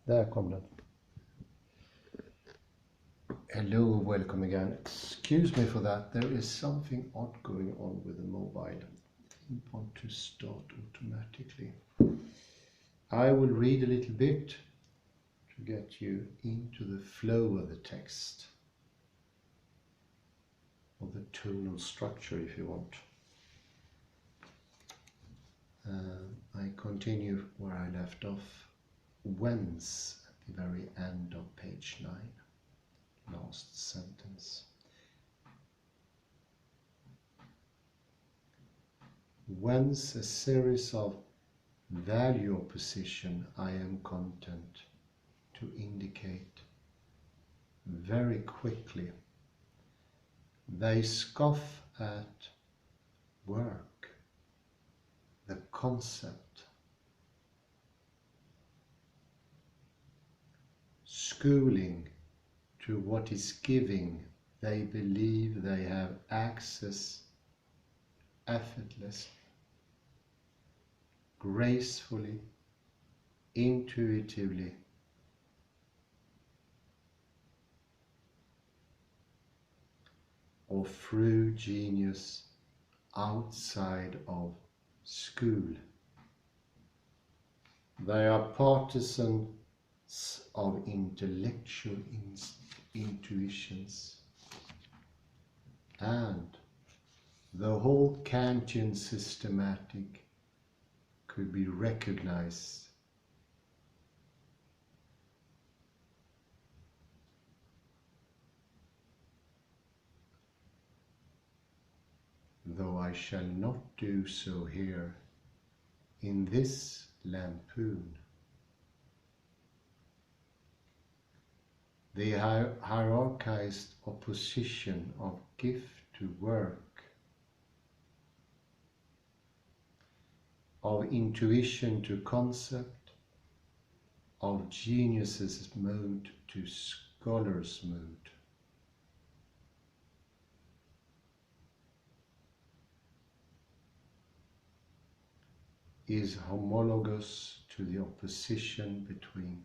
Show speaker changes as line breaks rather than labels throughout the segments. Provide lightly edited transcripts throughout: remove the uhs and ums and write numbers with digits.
Där kom den. Hello, welcome again. Excuse me for that. There is something odd going on with the mobile. It didn't want to start automatically. I will read a little bit to get you into the flow of the text, or the tonal structure if you want. I continue where I left off. Whence, at the very end of page 9, last sentence. Whence a series of value opposition I am content to indicate very quickly. They scoff at work, the concept, schooling to what is giving. They believe they have access effortlessly, gracefully, intuitively, or through genius outside of school. They are partisans of intellectual intuitions, and the whole Kantian systematic could be recognized though I shall not do so here in this lampoon. The hierarchized opposition of gift to work, of intuition to concept, of genius's mode to scholar's mode. Is homologous to the opposition between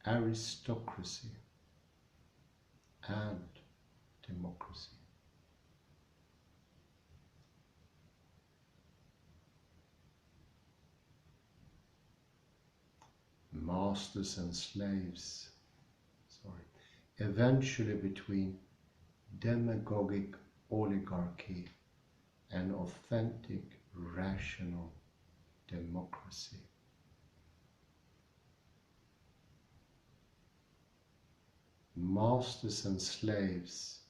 aristocracy and democracy. Masters and slaves, eventually between demagogic oligarchy and authentic, rational democracy. Masters and slaves,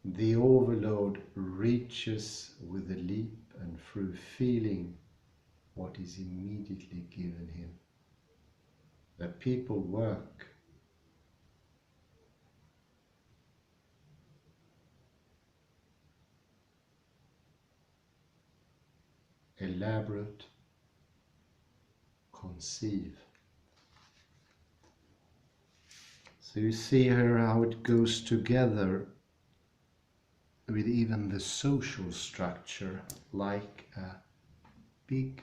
the overlord reaches with a leap and through feeling what is immediately given him. The people work. Elaborate, conceive. So you see here how it goes together with even the social structure, like a big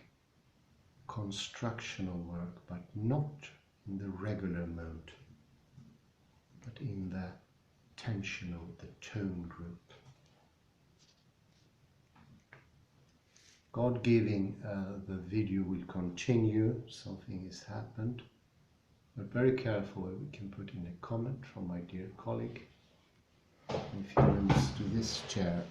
constructional work, but not in the regular mode, but in the tensional, the tone group. God-giving, the video will continue, something has happened, but very careful, we can put in a comment from my dear colleague. If he moves to this chair.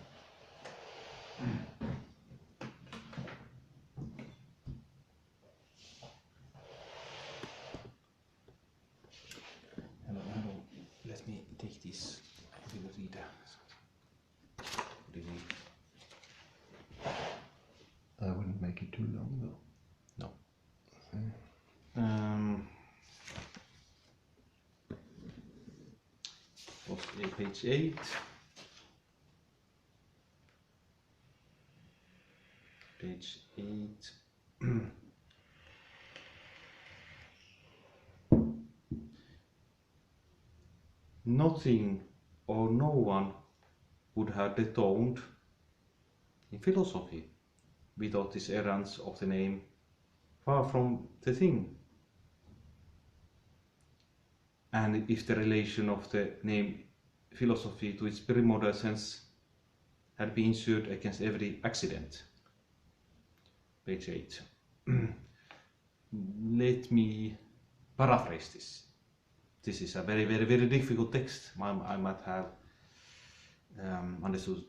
Hello, let me take this. I will read
I wouldn't make it too long though.
No. Of page 8. Page 8. Nothing or no one would have dethroned in philosophy without this errance of the name, far from the thing. and if the relation of the name philosophy to its premodern sense had been insured against every accident. Page 8. Let me paraphrase this. This is a very, very, very difficult text. I might have understood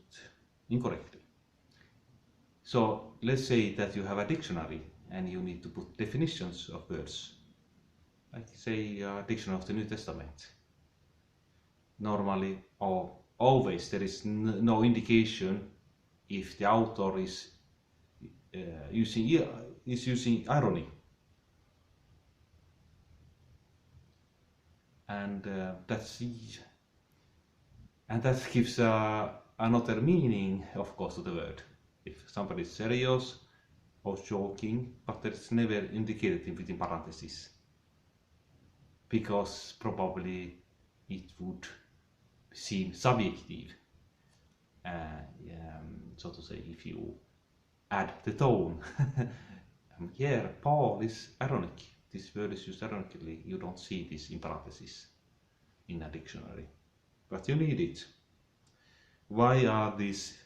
incorrectly. So let's say that you have a dictionary and you need to put definitions of words, like say a dictionary of the New Testament. Normally or always there is no indication if the author is using irony, and that gives another meaning, of course, to the word. If somebody is serious or joking, but it's never indicated within parentheses, because probably it would seem subjective, so to say, if you add the tone. Here, Paul is ironic. This word is used ironically. You don't see this in parentheses in a dictionary, but you need it. Why are these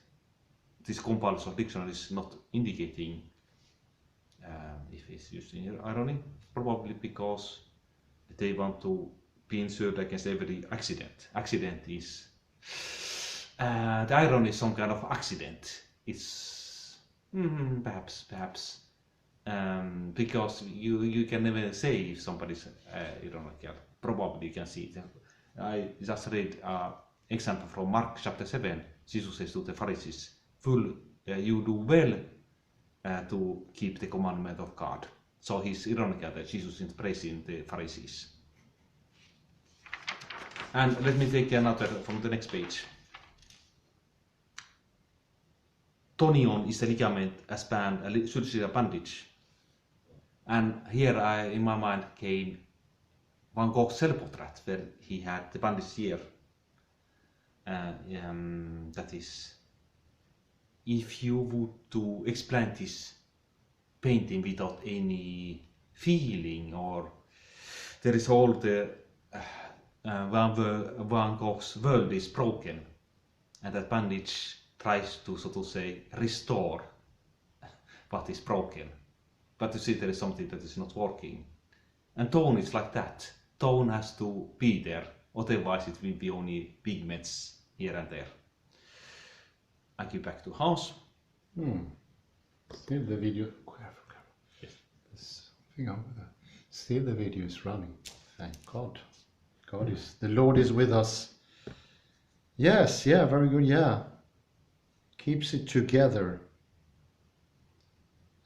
compilers of dictionaries not indicating if it's used in irony? Probably because they want to be insured against every accident. Accident is the irony is some kind of accident. It's perhaps because you can never say if somebody's ironical. Probably you can see it. I just read example from Mark chapter 7. Jesus says to the Pharisees, you do well to keep the commandment of God. So he's ironical that Jesus is praising the Pharisees. And let me take another from the next page. Tonion is a ligament, a span, should see a bandage. And here in my mind came Van Gogh's self-portrait, where he had the bandage here. That is, if you would to explain this painting without any feeling, or there is all the Van Gogh's world is broken, and that bandage tries to, so to say, restore what is broken. But you see there is something that is not working. And tone is like that. Tone has to be there, otherwise it will be only pigments here and there. I give back to Hans.
Still the video.
Yes.
Still the video is running. Thank God. The Lord is with us. Yes, yeah, very good, yeah. Keeps it together.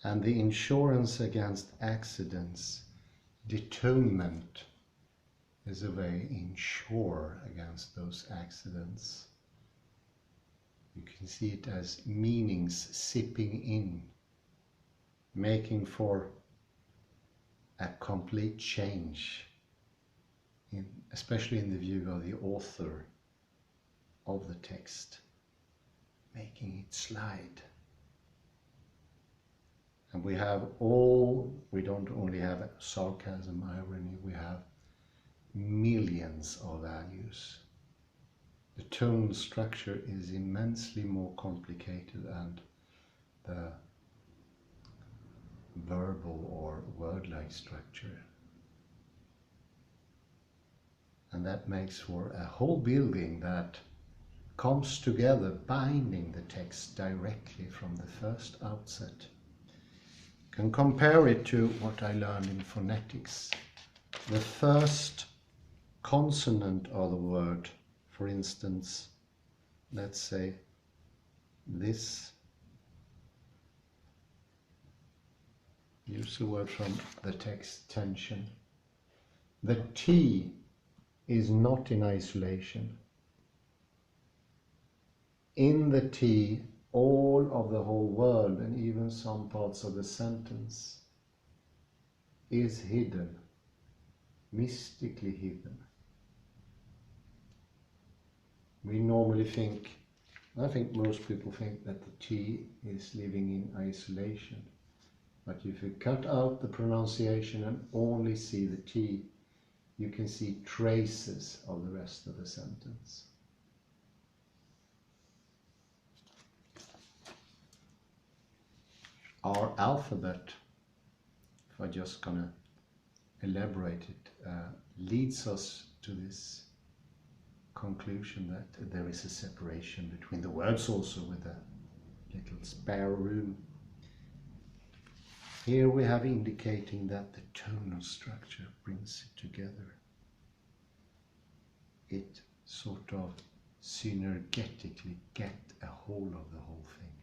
And the insurance against accidents, the atonement is a way insure against those accidents. You can see it as meanings sipping in, making for a complete change, especially in the view of the author of the text, making it slide. And we don't only have sarcasm, irony, we have millions of values. The tone structure is immensely more complicated, and the verbal or word-like structure. And that makes for a whole building that comes together, binding the text directly from the first outset. Can compare it to what I learned in phonetics. The first consonant of the word, for instance, let's say this. Use the word from the text, tension. The T is not in isolation. In the T, all of the whole world and even some parts of the sentence is hidden, mystically hidden. We normally think, I think most people think that the T is living in isolation. But if you cut out the pronunciation and only see the T, you can see traces of the rest of the sentence. Our alphabet, if I'm just gonna elaborate it, leads us to this conclusion that there is a separation between the words, also with a little spare room. Here we have indicating that the tonal structure brings it together. It sort of synergetically get a hold of the whole thing.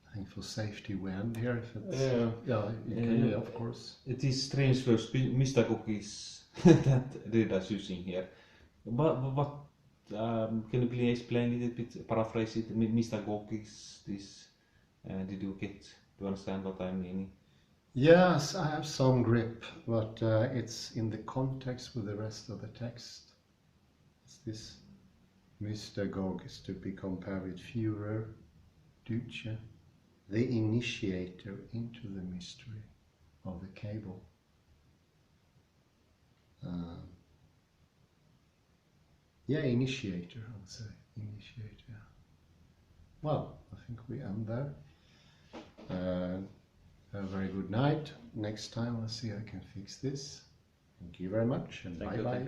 I think for safety we end here. If it's, yeah, you can, of course.
It is strange words, mystagogies, that Rita is using here. What can you please explain a little bit, paraphrase it, mystagogies, this, did you get to understand what I mean?
Yes, I have some grip, but it's in the context with the rest of the text. It's this mystagogue is to be compared with Führer, Duce, the initiator into the mystery of the cable. Yeah, initiator, I would say. Initiator. Well, I think we end there. A very good night. Next time I'll see I can fix this. Thank you very much and bye-bye.